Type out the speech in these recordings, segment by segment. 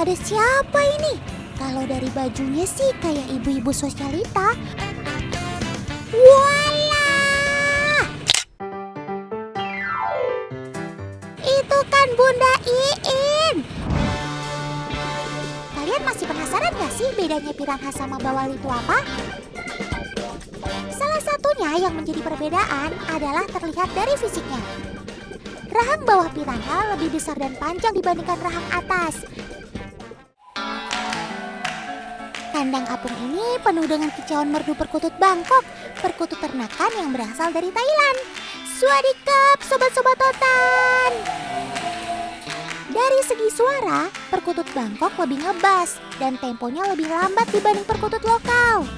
ada siapa ini? Kalau dari bajunya sih kayak ibu-ibu sosialita. Walah! Itu kan Bunda Iin. Kalian masih penasaran gak sih bedanya piranha sama bawal itu apa? Salah satunya yang menjadi perbedaan adalah terlihat dari fisiknya. Rahang bawah piranha lebih besar dan panjang dibandingkan rahang atas. Kandang apung ini penuh dengan kicauan merdu perkutut Bangkok, perkutut ternakan yang berasal dari Thailand. Swadikap, sobat-sobat Otan! Dari segi suara, perkutut Bangkok lebih ngebas dan temponya lebih lambat dibanding perkutut lokal.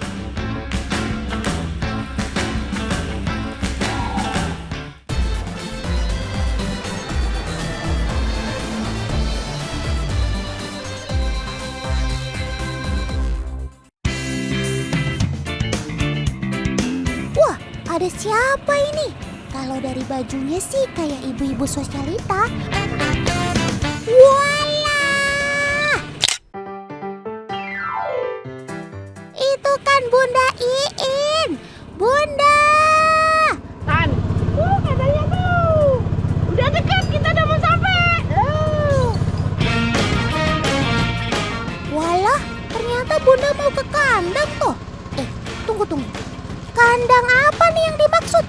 Wah, ada siapa ini? Kalau dari bajunya sih kayak ibu-ibu sosialita. Walah! Itu kan Bunda Iin. Bunda! Tan, katanya tuh. Udah dekat, kita udah mau sampai. Walah, ternyata Bunda mau ke kandang tuh. Tunggu. Kandang apa nih yang dimaksud?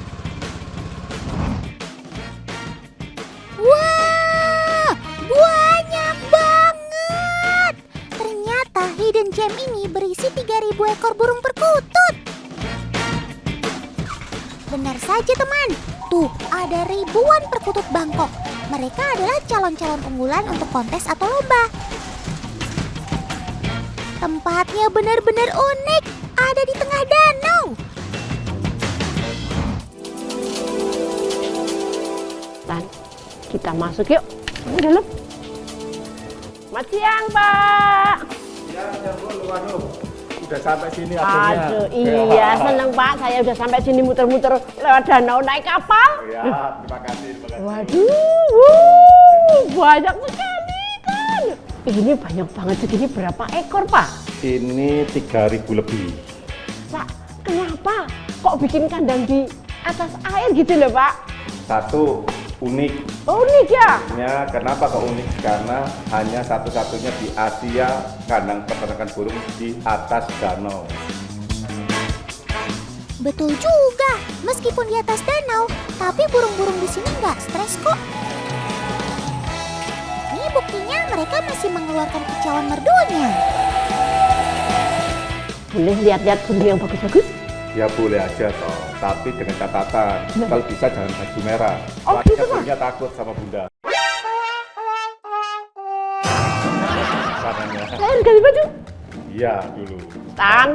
Wah, banyak banget. Ternyata hidden gem ini berisi 3.000 ekor burung perkutut. Benar saja teman, tuh ada ribuan perkutut Bangkok. Mereka adalah calon-calon unggulan untuk kontes atau lomba. Tempatnya benar-benar unik, ada di tengah danau. Tan, kita masuk yuk. Ini dalam. Selamat siang, Pak. Ya, waduh. Udah sampai sini akhirnya. Aduh, iya seneng Pak. Saya udah sampai sini muter-muter lewat danau naik kapal. Ya, terima kasih. Waduh, banyak sekali kan. Ini banyak banget segini berapa ekor Pak? Ini 3.000 lebih. Pak, kenapa kok bikin kandang di atas air gitu loh Pak? Satu, unik. Oh, unik ya? Ya, kenapa kok unik? Karena hanya satu-satunya di Asia kandang peternakan burung di atas danau. Betul juga, meskipun di atas danau, tapi burung-burung di sini nggak stres kok. Ini buktinya mereka masih mengeluarkan kicauan merdunya. Boleh lihat-lihat burung yang bagus-bagus? Ya boleh aja toh, tapi dengan catatan kalau bisa jangan baju merah. Oh, gitu, Pak? Punya takut sama Bunda. Katanya. Saya harus ganti baju. Iya dulu. Tan,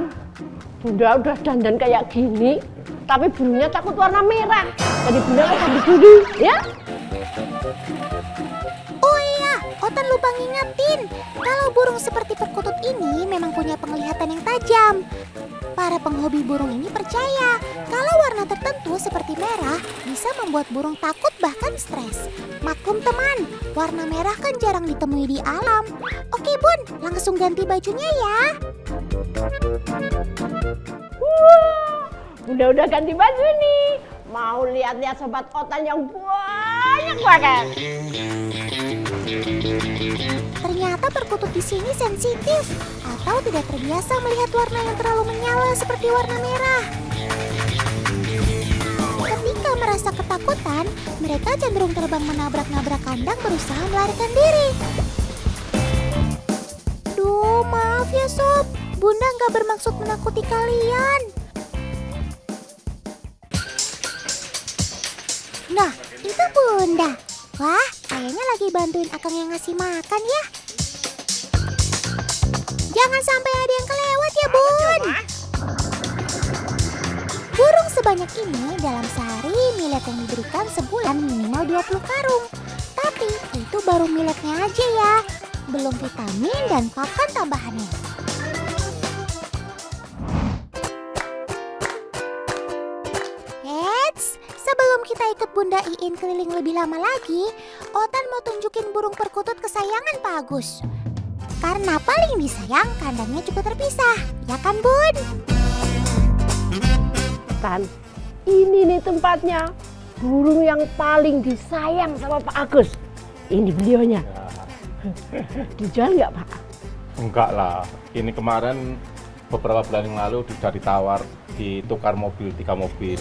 Bunda udah dandan kayak gini, tapi burungnya takut warna merah. Jadi Bunda harus ganti dulu, ya? Oh iya, Otan lupa ngingetin, kalau burung seperti perkutut ini memang punya penglihatan yang tajam. Para penghobi burung ini percaya kalau warna tertentu seperti merah bisa membuat burung takut bahkan stres. Maklum teman, warna merah kan jarang ditemui di alam. Oke Bun, langsung ganti bajunya ya. Wah, Bunda udah ganti baju nih. Mau lihat-lihat sobat Otan yang banyak banget. Ternyata perkutut di sini sensitif atau tidak terbiasa melihat warna yang terlalu menyala seperti warna merah. Ketika merasa ketakutan, mereka cenderung terbang menabrak-nabrak kandang berusaha melarikan diri. Duh, maaf ya Sob, Bunda nggak bermaksud menakuti kalian. Nah, itu Bunda. Wah, kayaknya lagi bantuin Akang yang ngasih makan ya. Jangan sampai ada yang kelewat ya, Bun. Burung sebanyak ini dalam sehari millet yang diberikan sebulan minimal 20 karung. Tapi itu baru milletnya aja ya. Belum vitamin dan pakan tambahannya. Eits, sebelum kita ikut Bunda Iin keliling lebih lama lagi, Otan mau tunjukin burung perkutut kesayangan Pak Agus. Karena paling disayang, kandangnya juga terpisah. Ya kan, Bun? Tan, ini nih tempatnya. Burung yang paling disayang sama Pak Agus. Ini beliaunya. Dijual nggak, Pak? Enggak lah, ini kemarin beberapa bulan yang lalu sudah ditawar, ditukar mobil, 3 mobil.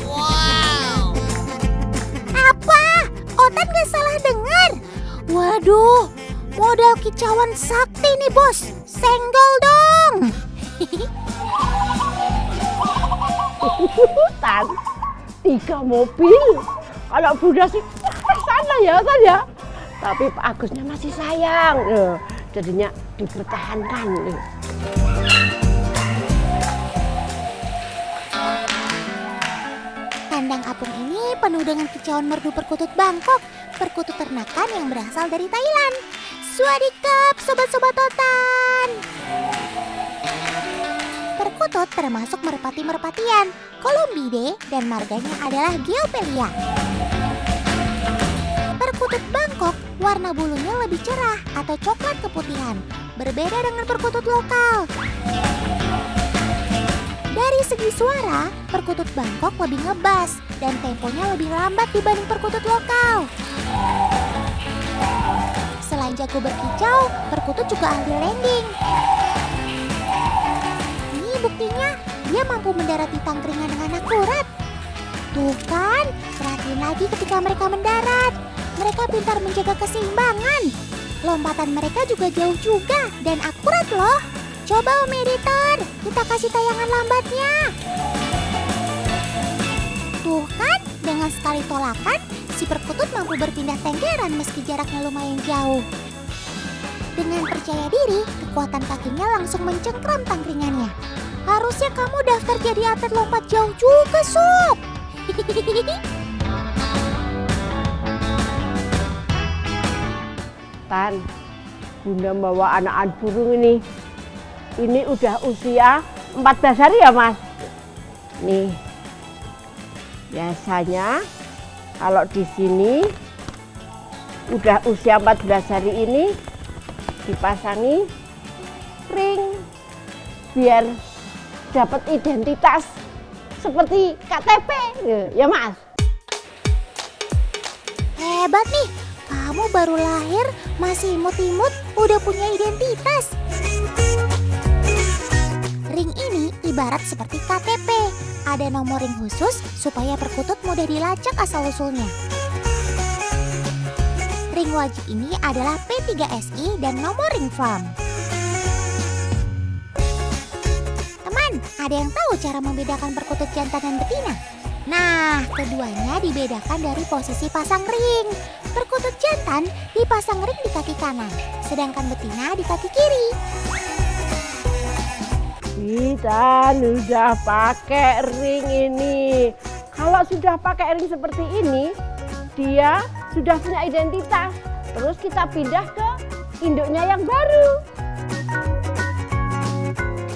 Apa? Otan gak salah dengar? Waduh, modal kicauan sakti nih, Bos. Senggol dong. Tan, 3 mobil. Kalau Bunda sih sana ya, Tan ya. Tapi Pak Agusnya masih sayang. Jadinya dipertahankan. Kandang apung ini penuh dengan kicauan merdu perkutut Bangkok, perkutut ternakan yang berasal dari Thailand. Swadikap, sobat-sobat Otan. Perkutut termasuk merpati-merpatian, Columbidae, dan marganya adalah Geopelia. Perkutut Bangkok warna bulunya lebih cerah atau coklat keputihan, berbeda dengan perkutut lokal. Dari segi suara, perkutut Bangkok lebih ngebas dan temponya lebih lambat dibanding perkutut lokal. Selain jago berkicau, perkutut juga ahli landing. Ini buktinya, dia mampu mendarat di tangkringan dengan akurat. Tuh kan, perhatiin lagi ketika mereka mendarat. Mereka pintar menjaga keseimbangan. Lompatan mereka juga jauh juga dan akurat loh. Coba Om Editor, kita kasih tayangan lambatnya. Tuh kan, dengan sekali tolakan, si perkutut mampu berpindah tenggeran meski jaraknya lumayan jauh. Dengan percaya diri, kekuatan kakinya langsung mencengkram tangkringannya. Harusnya kamu daftar jadi atlet lompat jauh juga, Sob. Tan, Bunda bawa anak burung ini. Ini udah usia 14 hari ya, Mas? Nih, biasanya kalau di sini udah usia 14 hari ini dipasangi ring biar dapat identitas seperti KTP, ya Mas? Hebat nih, kamu baru lahir masih imut-imut udah punya identitas. Ring ini ibarat seperti KTP, ada nomor ring khusus supaya perkutut mudah dilacak asal-usulnya. Ring wajib ini adalah P3SI dan nomor ring farm. Teman, ada yang tahu cara membedakan perkutut jantan dan betina? Nah, keduanya dibedakan dari posisi pasang ring. Perkutut jantan dipasang ring di kaki kanan, sedangkan betina di kaki kiri. Kita udah pakai ring ini. Kalau sudah pakai ring seperti ini, dia sudah punya identitas. Terus kita pindah ke induknya yang baru.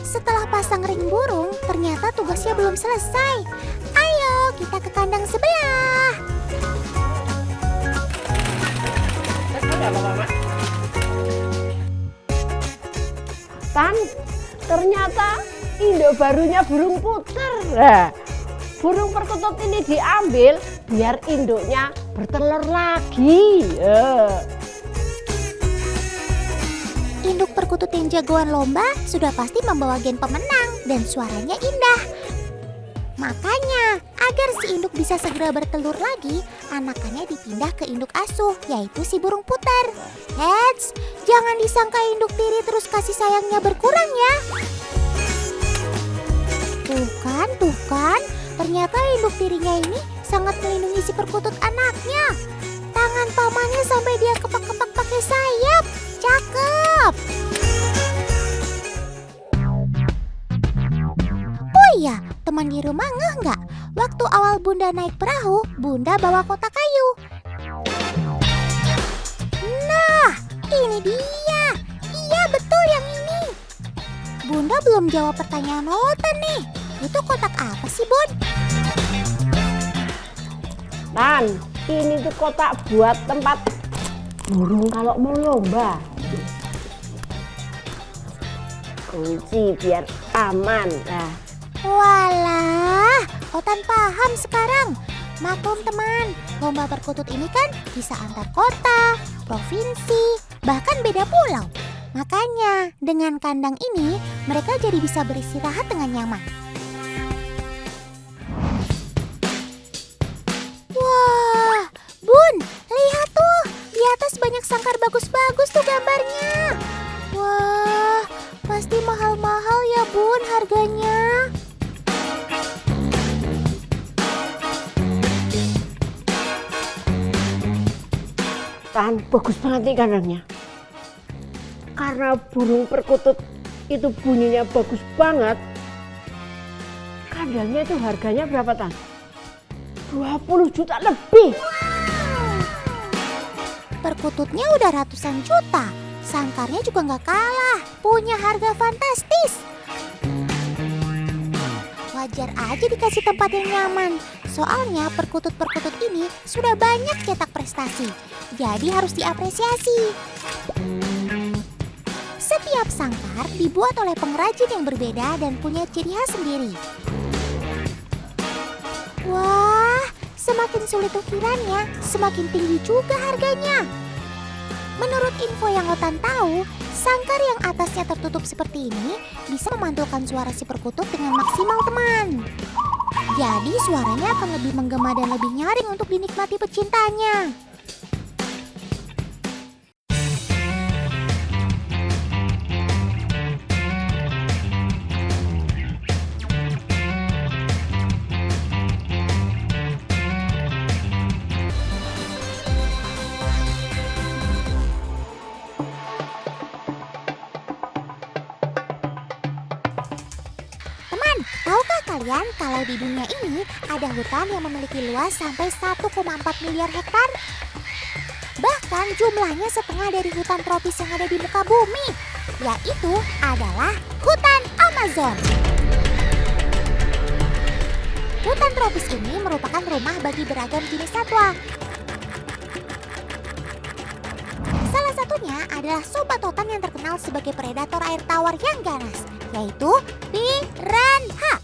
Setelah pasang ring burung, ternyata tugasnya belum selesai. Ayo, kita ke kandang sebelah. Tan, ternyata induk barunya burung puter. Nah, burung perkutut ini diambil biar induknya bertelur lagi. Induk perkutut yang jagoan lomba sudah pasti membawa gen pemenang dan suaranya indah. Makanya, agar si induk bisa segera bertelur lagi, anakannya dipindah ke induk asuh, yaitu si burung puter. Eits, jangan disangka induk tiri terus kasih sayangnya berkurang ya. Tuh kan, ternyata induk tirinya ini sangat melindungi si perkutut anaknya. Tangan pamannya sampai dia kepak-kepak pakai sayap. Cakep. Oh iya, teman di rumah ngeh nggak? Waktu awal Bunda naik perahu, Bunda bawa kotak kayu. Nah, ini dia. Iya, betul yang ini. Bunda belum jawab pertanyaan Otan nih. Itu kotak apa sih, Bun? Tan, ini tuh kotak buat tempat burung kalau mau lomba. kunci biar aman. Nah, Walah, Otan paham sekarang. Maklum teman, lomba perkutut ini kan bisa antar kota, provinsi, bahkan beda pulau. Makanya dengan kandang ini mereka jadi bisa beristirahat dengan nyaman. Wah, Bun, lihat tuh, di atas banyak sangkar bagus-bagus tuh gambarnya. Wah, pasti mahal-mahal ya Bun harganya. Tan, bagus banget nih kandangnya. Karena burung perkutut itu bunyinya bagus banget. Kandangnya itu harganya berapa, Tan? 20 juta lebih. Perkututnya udah ratusan juta. Sangkarnya juga nggak kalah. Punya harga fantastis. Wajar aja dikasih tempat yang nyaman. Soalnya perkutut-perkutut ini sudah banyak cetak prestasi. Jadi harus diapresiasi. Setiap sangkar dibuat oleh pengrajin yang berbeda dan punya ciri khas sendiri. Wah, semakin sulit ukirannya, semakin tinggi juga harganya. Menurut info yang Otan tahu, sangkar yang atasnya tertutup seperti ini bisa memantulkan suara si perkutut dengan maksimal teman. Jadi suaranya akan lebih menggema dan lebih nyaring untuk dinikmati pecintanya. Tahukah kalian kalau di dunia ini ada hutan yang memiliki luas sampai 1,4 miliar hektar? Bahkan jumlahnya setengah dari hutan tropis yang ada di muka bumi, yaitu adalah hutan Amazon. Hutan tropis ini merupakan rumah bagi beragam jenis satwa. Salah satunya adalah sobat Otan yang terkenal sebagai predator air tawar yang ganas, yaitu piranha.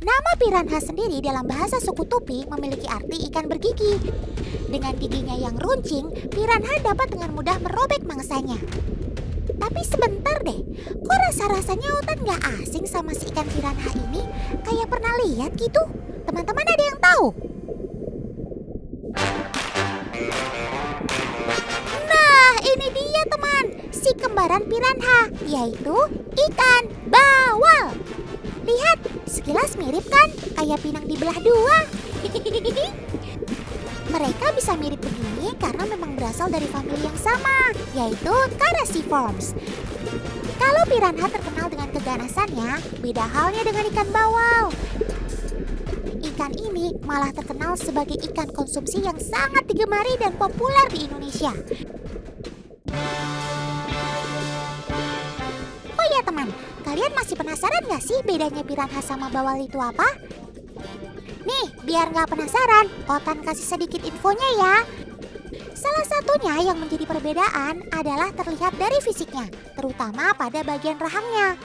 Nama piranha sendiri dalam bahasa suku Tupi memiliki arti ikan bergigi. Dengan giginya yang runcing, piranha dapat dengan mudah merobek mangsanya. Tapi sebentar deh, kok rasa-rasanya Otan gak asing sama si ikan piranha ini? Kayak pernah lihat gitu. Teman-teman ada yang tahu? Nah, ini dia teman, si kembaran piranha, yaitu ikan bawal. Lihat, sekilas mirip kan? Kayak pinang dibelah dua. Mereka bisa mirip begini karena memang berasal dari famili yang sama, yaitu Carassiformes. Kalau piranha terkenal dengan keganasannya, beda halnya dengan ikan bawal. Ikan ini malah terkenal sebagai ikan konsumsi yang sangat digemari dan populer di Indonesia. Oh ya teman, kalian masih penasaran gak sih bedanya piranha sama bawal itu apa? Nih, biar gak penasaran, Otan kasih sedikit infonya ya. Salah satunya yang menjadi perbedaan adalah terlihat dari fisiknya, terutama pada bagian rahangnya.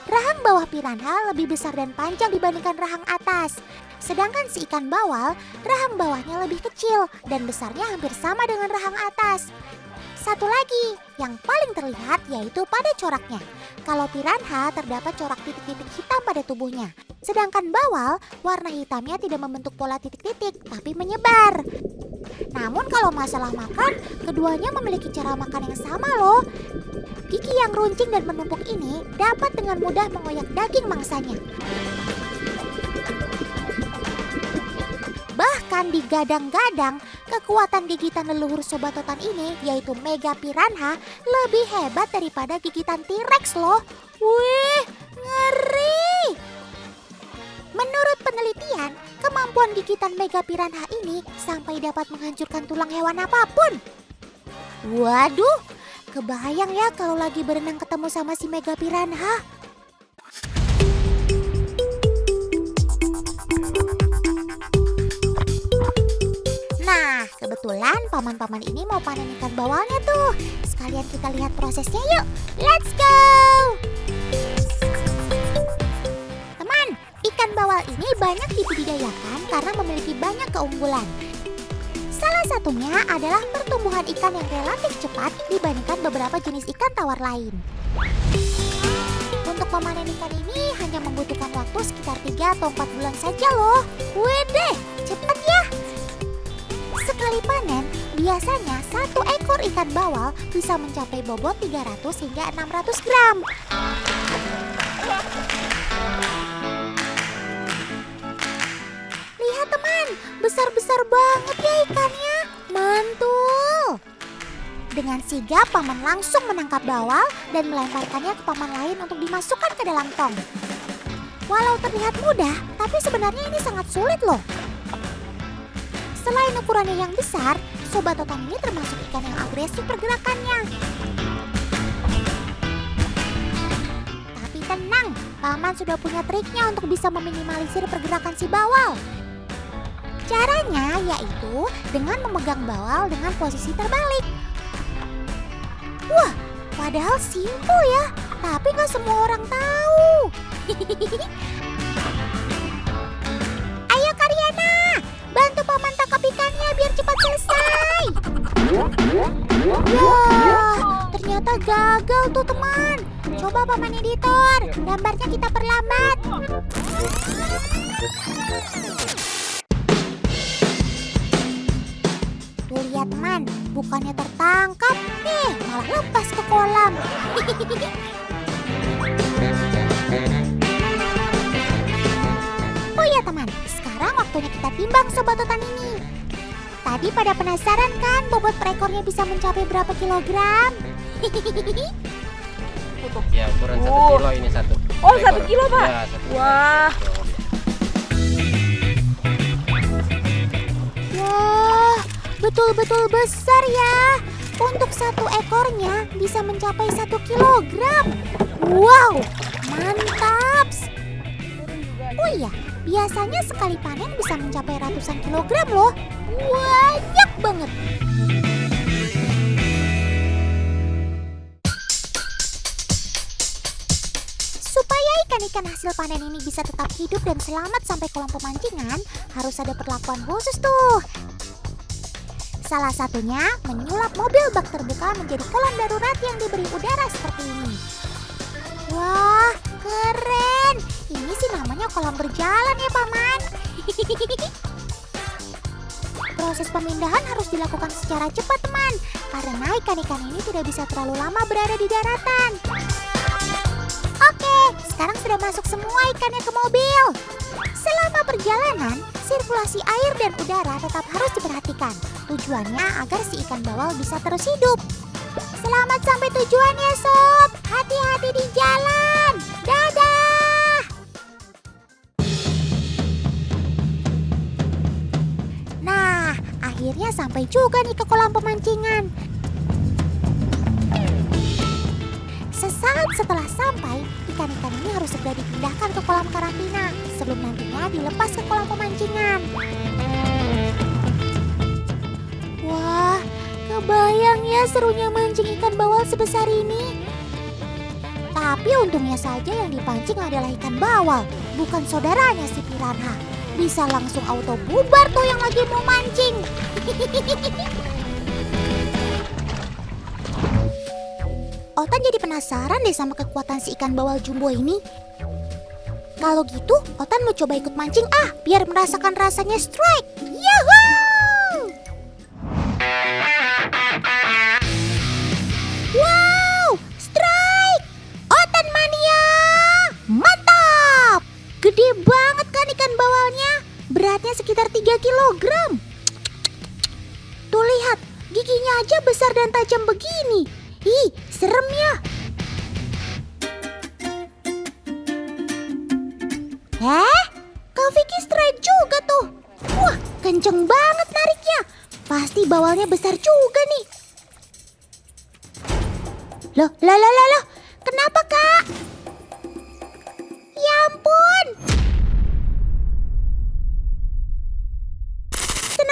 Rahang bawah piranha lebih besar dan panjang dibandingkan rahang atas. Sedangkan si ikan bawal, rahang bawahnya lebih kecil dan besarnya hampir sama dengan rahang atas. Satu lagi, yang paling terlihat yaitu pada coraknya. Kalau piranha terdapat corak titik-titik hitam pada tubuhnya. Sedangkan bawal, warna hitamnya tidak membentuk pola titik-titik, tapi menyebar. Namun kalau masalah makan, keduanya memiliki cara makan yang sama loh. Gigi yang runcing dan menumpuk ini dapat dengan mudah mengoyak daging mangsanya. Bahkan digadang-gadang, kekuatan gigitan leluhur sobat Otan ini, yaitu Mega Piranha, lebih hebat daripada gigitan T-Rex loh. Wih, ngeri! Menurut penelitian, kemampuan gigitan Mega Piranha ini sampai dapat menghancurkan tulang hewan apapun. Waduh, kebayang ya kalau lagi berenang ketemu sama si Mega Piranha. Nah, kebetulan Paman paman-paman ini mau panen ikan bawalnya tuh. Sekalian kita lihat prosesnya yuk. Let's go! Teman, ikan bawal ini banyak dibudidayakan karena memiliki banyak keunggulan. Salah satunya adalah pertumbuhan ikan yang relatif cepat dibandingkan beberapa jenis ikan tawar lain. Untuk memanen ikan ini hanya membutuhkan waktu sekitar 3 atau 4 bulan saja loh. Wede, cepet ya! Sekali panen, biasanya 1 ekor ikan bawal bisa mencapai bobot 300 hingga 600 gram. Lihat teman, besar-besar banget ya ikannya. Mantul! Dengan sigap, paman langsung menangkap bawal dan melemparkannya ke paman lain untuk dimasukkan ke dalam tong. Walau terlihat mudah, tapi sebenarnya ini sangat sulit loh. Selain ukurannya yang besar, sobat otan ini termasuk ikan yang agresif pergerakannya. Tapi tenang, paman sudah punya triknya untuk bisa meminimalisir pergerakan si bawal. Caranya yaitu dengan memegang bawal dengan posisi terbalik. Wah, padahal simpel ya, tapi nggak semua orang tahu. Ayo Karyana, bantu paman tangkap ikannya biar cepat selesai. Yah, ternyata gagal tuh teman. Coba paman editor, gambarnya kita perlambat. Tuh lihat teman, bukannya tertangkap, malah lepas ke kolam. Oh ya teman, sekarang waktunya kita timbang sobat otan ini. Tadi pada penasaran kan bobot per ekornya bisa mencapai berapa kilogram? Ya, ukuran 1 kilo ini satu. Oh, 1 kilo Pak? Ya, 1 kilo. Wah. Wah, betul-betul besar ya. Untuk 1 ekornya bisa mencapai 1 kilogram. Wow, mantap. Oh iya, biasanya sekali panen bisa mencapai ratusan kilogram loh. Banyak banget. Supaya ikan-ikan hasil panen ini bisa tetap hidup dan selamat sampai kolam pemancingan, harus ada perlakuan khusus tuh. Salah satunya menyulap mobil bak terbuka menjadi kolam darurat yang diberi udara seperti ini. Wah, keren! Ini sih namanya kolam berjalan ya paman. Proses pemindahan harus dilakukan secara cepat teman, karena ikan-ikan ini tidak bisa terlalu lama berada di daratan. Oke, sekarang sudah masuk semua ikannya ke mobil. Selama perjalanan, sirkulasi air dan udara tetap harus diperhatikan. Tujuannya agar si ikan bawal bisa terus hidup. Selamat sampai tujuan ya sob. Hati-hati di jalan. Dadah. Nah, akhirnya sampai juga nih ke kolam pemancingan. Sesaat setelah sampai, ikan-ikan ini harus segera dipindahkan ke kolam karantina sebelum nantinya dilepas ke kolam pemancingan. Wah, kebayang ya serunya mancing ikan bawal sebesar ini. Tapi untungnya saja yang dipancing adalah ikan bawal, bukan saudaranya si piranha. Bisa langsung auto bubar tuh yang lagi mau mancing. Otan jadi penasaran deh sama kekuatan si ikan bawal jumbo ini. Kalau gitu, Otan mau coba ikut mancing biar merasakan rasanya strike. Yahoo! Wow, strike! Otan mania! Mantap! Gede banget kan ikan bawalnya? Beratnya sekitar 3 kilogram. Tuh lihat, giginya aja besar dan tajam begini. Ih, serem ya. Kak Vicky strike juga tuh. Wah, kenceng banget nariknya. Pasti bawalnya besar juga nih. Loh, kenapa Kak? Ya ampun.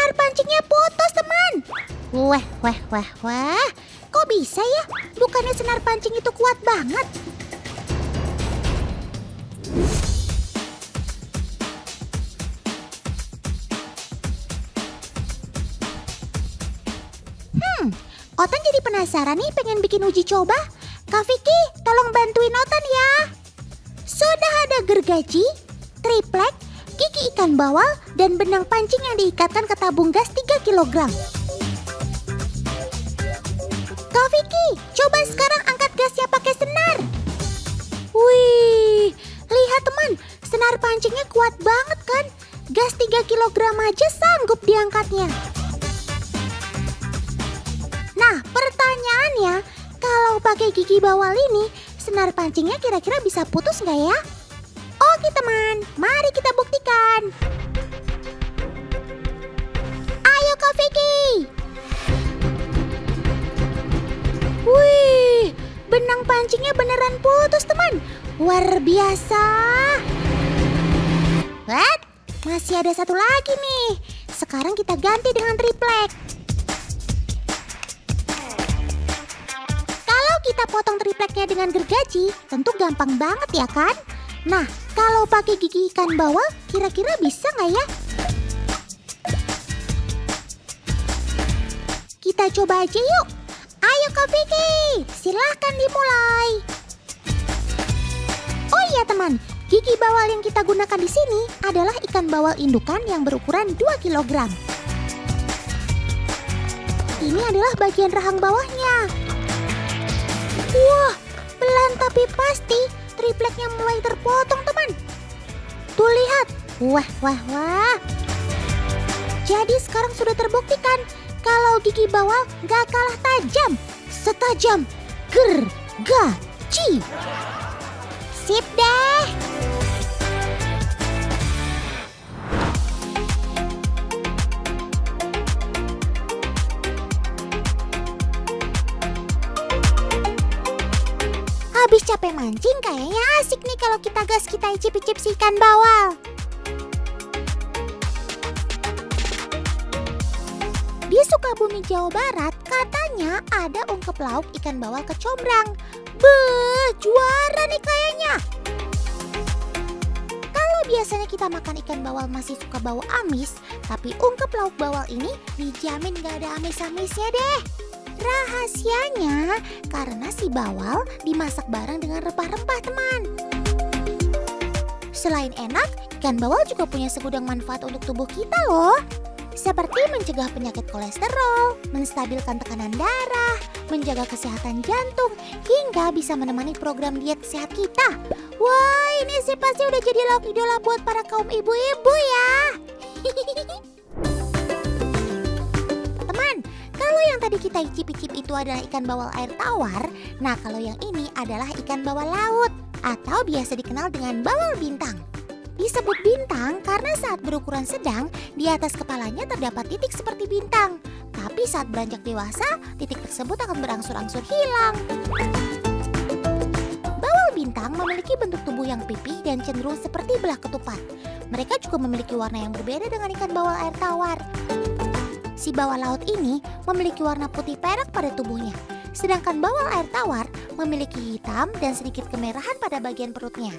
senar pancingnya putus, teman. Wah. Kok bisa ya? Bukannya senar pancing itu kuat banget? Otan jadi penasaran nih, pengen bikin uji coba. Kak Vicky, tolong bantuin Otan ya. Sudah ada gergaji, triplek, gigi ikan bawal, dan benang pancing yang diikatkan ke tabung gas 3 kg. Kak Vicky, coba sekarang angkat gasnya pakai senar. Wih, lihat teman, senar pancingnya kuat banget kan? Gas 3 kg aja sanggup diangkatnya. Nah, pertanyaannya, kalau pakai gigi bawal ini, senar pancingnya kira-kira bisa putus nggak ya? Oke teman, mari kita buktikan. Ayo Kak Vicky. Wih, benang pancingnya beneran putus teman. Luar biasa. What? Masih ada satu lagi nih. Sekarang kita ganti dengan triplek. Kita potong tripleknya dengan gergaji, tentu gampang banget ya kan? Nah, kalau pakai gigi ikan bawal, kira-kira bisa nggak ya? Kita coba aja yuk. Ayo Kak Vicky, silahkan dimulai. Oh iya teman, gigi bawal yang kita gunakan di sini adalah ikan bawal indukan yang berukuran 2 kg. Ini adalah bagian rahang bawahnya. Wah, pelan tapi pasti tripleknya mulai terpotong teman. Tuh lihat, wah. Jadi sekarang sudah terbuktikan kalau gigi bawal gak kalah tajam, setajam gergaji. Sip deh. Habis capek mancing, kayaknya asik nih kalau kita icip-icip si ikan bawal. Di Sukabumi, Jawa Barat, katanya ada ungkep lauk ikan bawal kecombrang. Beuh, juara nih kayaknya. Kalau biasanya kita makan ikan bawal masih suka bau amis, tapi ungkep lauk bawal ini dijamin gak ada amis-amisnya deh. Rahasianya karena si bawal dimasak bareng dengan rempah-rempah teman. Selain enak, ikan bawal juga punya segudang manfaat untuk tubuh kita loh. Seperti mencegah penyakit kolesterol, menstabilkan tekanan darah, menjaga kesehatan jantung, hingga bisa menemani program diet sehat kita. Wah, ini sih pasti udah jadi lauk idola buat para kaum ibu-ibu ya. Teman, kalau yang tadi kita icip-icip itu adalah ikan bawal air tawar, nah kalau yang ini adalah ikan bawal laut atau biasa dikenal dengan bawal bintang. Disebut bintang karena saat berukuran sedang, di atas kepalanya terdapat titik seperti bintang. Tapi saat beranjak dewasa, titik tersebut akan berangsur-angsur hilang. Bawal bintang memiliki bentuk tubuh yang pipih dan cenderung seperti belah ketupat. Mereka juga memiliki warna yang berbeda dengan ikan bawal air tawar. Si bawal laut ini memiliki warna putih perak pada tubuhnya. Sedangkan bawal air tawar memiliki hitam dan sedikit kemerahan pada bagian perutnya.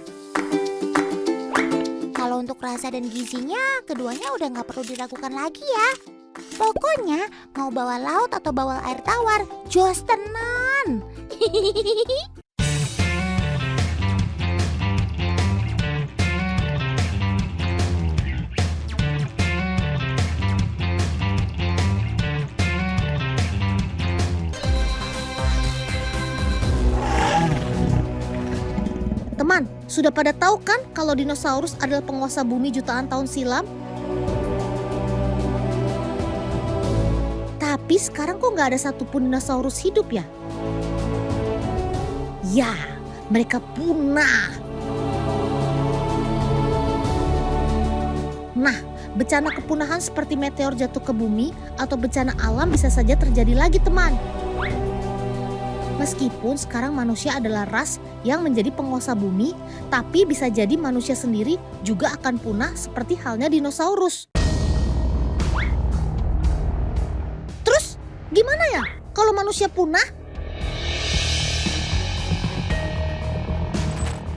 Kalau untuk rasa dan gizinya, keduanya udah nggak perlu diragukan lagi ya. Pokoknya mau bawal laut atau bawal air tawar, jos tenan. Teman, sudah pada tahu kan kalau dinosaurus adalah penguasa bumi jutaan tahun silam? Tapi sekarang kok nggak ada satupun dinosaurus hidup ya? Ya, mereka punah. Nah, bencana kepunahan seperti meteor jatuh ke bumi atau bencana alam bisa saja terjadi lagi teman. Meskipun sekarang manusia adalah ras yang menjadi penguasa bumi, tapi bisa jadi manusia sendiri juga akan punah seperti halnya dinosaurus. Gimana ya kalau manusia punah?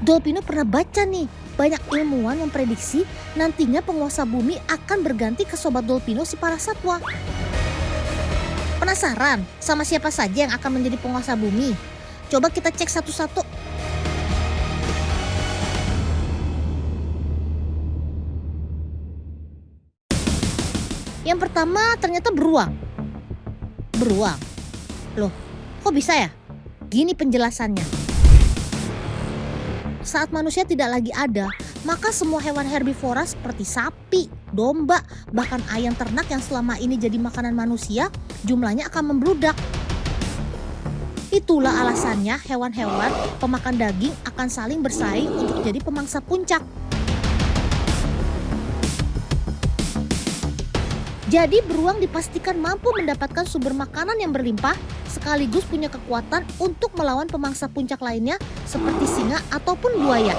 Dolpino pernah baca nih, banyak ilmuwan memprediksi nantinya penguasa bumi akan berganti ke sobat Dolpino si para satwa. Penasaran sama siapa saja yang akan menjadi penguasa bumi? Coba kita cek satu-satu. Yang pertama ternyata beruang. Beruang? Loh, kok bisa ya? Gini penjelasannya. Saat manusia tidak lagi ada, maka semua hewan herbivora seperti sapi, domba, bahkan ayam ternak yang selama ini jadi makanan manusia, jumlahnya akan membludak. Itulah alasannya hewan-hewan pemakan daging akan saling bersaing untuk jadi pemangsa puncak. Jadi beruang dipastikan mampu mendapatkan sumber makanan yang berlimpah sekaligus punya kekuatan untuk melawan pemangsa puncak lainnya seperti singa ataupun buaya.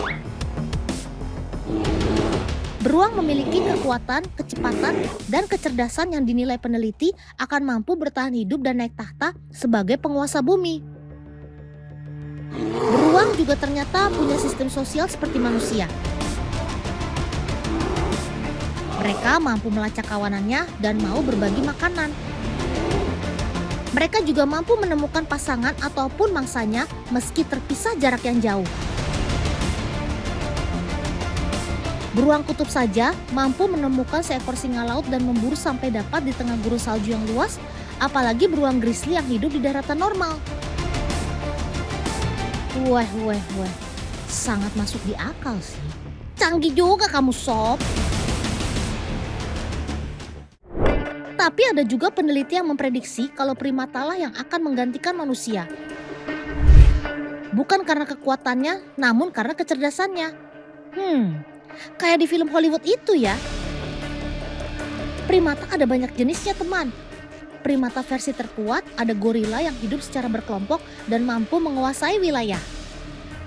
Beruang memiliki kekuatan, kecepatan, dan kecerdasan yang dinilai peneliti akan mampu bertahan hidup dan naik tahta sebagai penguasa bumi. Beruang juga ternyata punya sistem sosial seperti manusia. Mereka mampu melacak kawanannya dan mau berbagi makanan. Mereka juga mampu menemukan pasangan ataupun mangsanya meski terpisah jarak yang jauh. Beruang kutub saja mampu menemukan seekor singa laut dan memburu sampai dapat di tengah gurun salju yang luas, apalagi beruang grizzly yang hidup di daratan normal. Weh, sangat masuk di akal sih. Canggih juga kamu sob. Tapi ada juga peneliti yang memprediksi kalau primata lah yang akan menggantikan manusia. Bukan karena kekuatannya, namun karena kecerdasannya. Kayak di film Hollywood itu ya. Primata ada banyak jenisnya teman. Primata versi terkuat ada gorila yang hidup secara berkelompok dan mampu menguasai wilayah.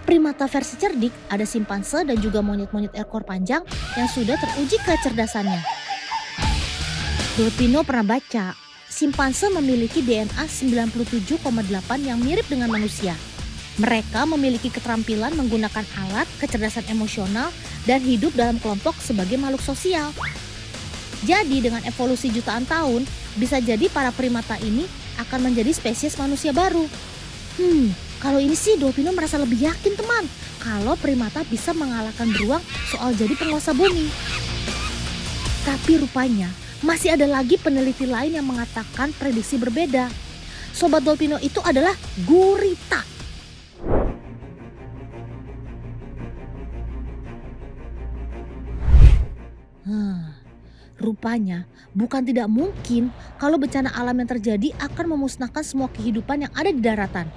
Primata versi cerdik ada simpanse dan juga monyet-monyet ekor panjang yang sudah teruji kecerdasannya. Dolpino pernah baca, simpanse memiliki DNA 97,8 yang mirip dengan manusia. Mereka memiliki keterampilan menggunakan alat, kecerdasan emosional, dan hidup dalam kelompok sebagai makhluk sosial. Jadi dengan evolusi jutaan tahun, bisa jadi para primata ini akan menjadi spesies manusia baru. Kalau ini sih Dolpino merasa lebih yakin teman, kalau primata bisa mengalahkan beruang soal jadi penguasa bumi. Tapi rupanya, masih ada lagi peneliti lain yang mengatakan prediksi berbeda. Sobat Dolpino itu adalah gurita. Rupanya bukan tidak mungkin kalau bencana alam yang terjadi akan memusnahkan semua kehidupan yang ada di daratan.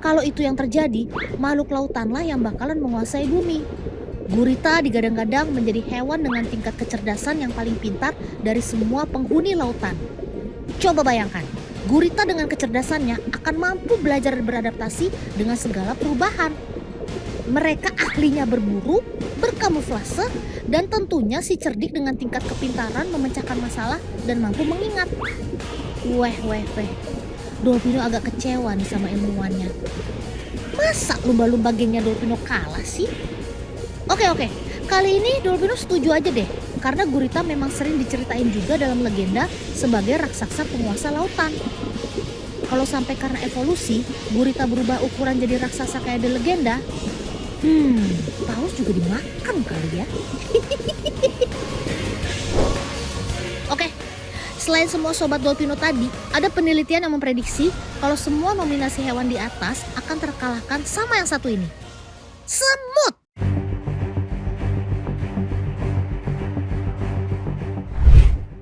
Kalau itu yang terjadi, makhluk lautanlah yang bakalan menguasai bumi. Gurita digadang-gadang menjadi hewan dengan tingkat kecerdasan yang paling pintar dari semua penghuni lautan. Coba bayangkan, gurita dengan kecerdasannya akan mampu belajar beradaptasi dengan segala perubahan. Mereka ahlinya berburu, berkamuflase, dan tentunya si cerdik dengan tingkat kepintaran memecahkan masalah dan mampu mengingat. Weh. Dolpino agak kecewa nih sama ilmuwannya. Masa lumba-lumba gengnya Dolpino kalah sih? Oke. Kali ini Dolpino setuju aja deh. Karena gurita memang sering diceritain juga dalam legenda sebagai raksasa penguasa lautan. Kalau sampai karena evolusi, gurita berubah ukuran jadi raksasa kayak di legenda, paus juga dimakan kali ya. Oke, selain semua sobat Dolpino tadi, ada penelitian yang memprediksi kalau semua nominasi hewan di atas akan terkalahkan sama yang satu ini. Semut!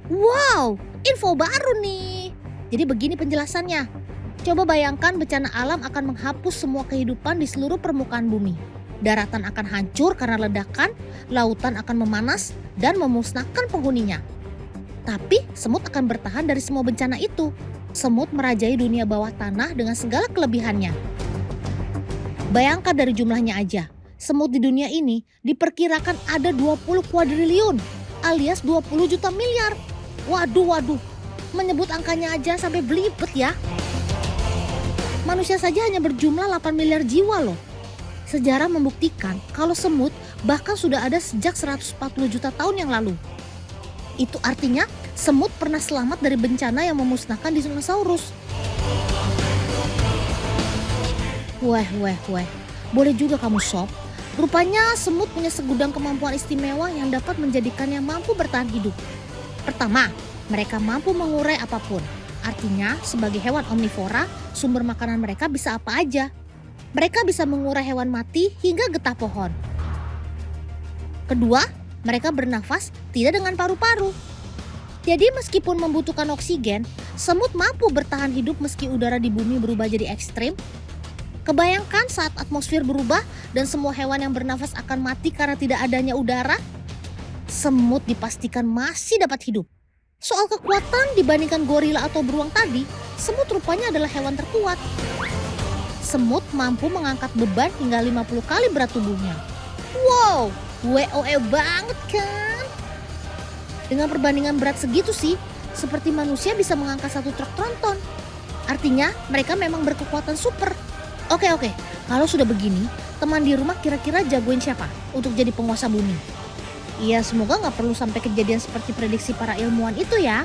Wow, info baru nih. Jadi begini penjelasannya. Coba bayangkan bencana alam akan menghapus semua kehidupan di seluruh permukaan bumi. Daratan akan hancur karena ledakan, lautan akan memanas dan memusnahkan penghuninya. Tapi semut akan bertahan dari semua bencana itu. Semut merajai dunia bawah tanah dengan segala kelebihannya. Bayangkan dari jumlahnya aja. Semut di dunia ini diperkirakan ada 20 kuadriliun alias 20 juta miliar. Waduh. Menyebut angkanya aja sampai belibet ya. Manusia saja hanya berjumlah 8 miliar jiwa loh. Sejarah membuktikan kalau semut bahkan sudah ada sejak 140 juta tahun yang lalu. Itu artinya semut pernah selamat dari bencana yang memusnahkan dinosaurus. Weh. Boleh juga kamu sob. Rupanya semut punya segudang kemampuan istimewa yang dapat menjadikannya mampu bertahan hidup. Pertama, mereka mampu mengurai apapun. Artinya, sebagai hewan omnivora, sumber makanan mereka bisa apa aja. Mereka bisa mengurai hewan mati hingga getah pohon. Kedua, mereka bernafas tidak dengan paru-paru. Jadi meskipun membutuhkan oksigen, semut mampu bertahan hidup meski udara di bumi berubah jadi ekstrim. Kebayangkan saat atmosfer berubah dan semua hewan yang bernafas akan mati karena tidak adanya udara? Semut dipastikan masih dapat hidup. Soal kekuatan dibandingkan gorila atau beruang tadi, semut rupanya adalah hewan terkuat. Semut mampu mengangkat beban hingga 50 kali berat tubuhnya. Wow, WOE banget kan? Dengan perbandingan berat segitu sih, seperti manusia bisa mengangkat satu truk tronton. Artinya mereka memang berkekuatan super. Oke, kalau sudah begini, teman di rumah kira-kira jagoin siapa untuk jadi penguasa bumi? Iya, semoga nggak perlu sampai kejadian seperti prediksi para ilmuwan itu ya.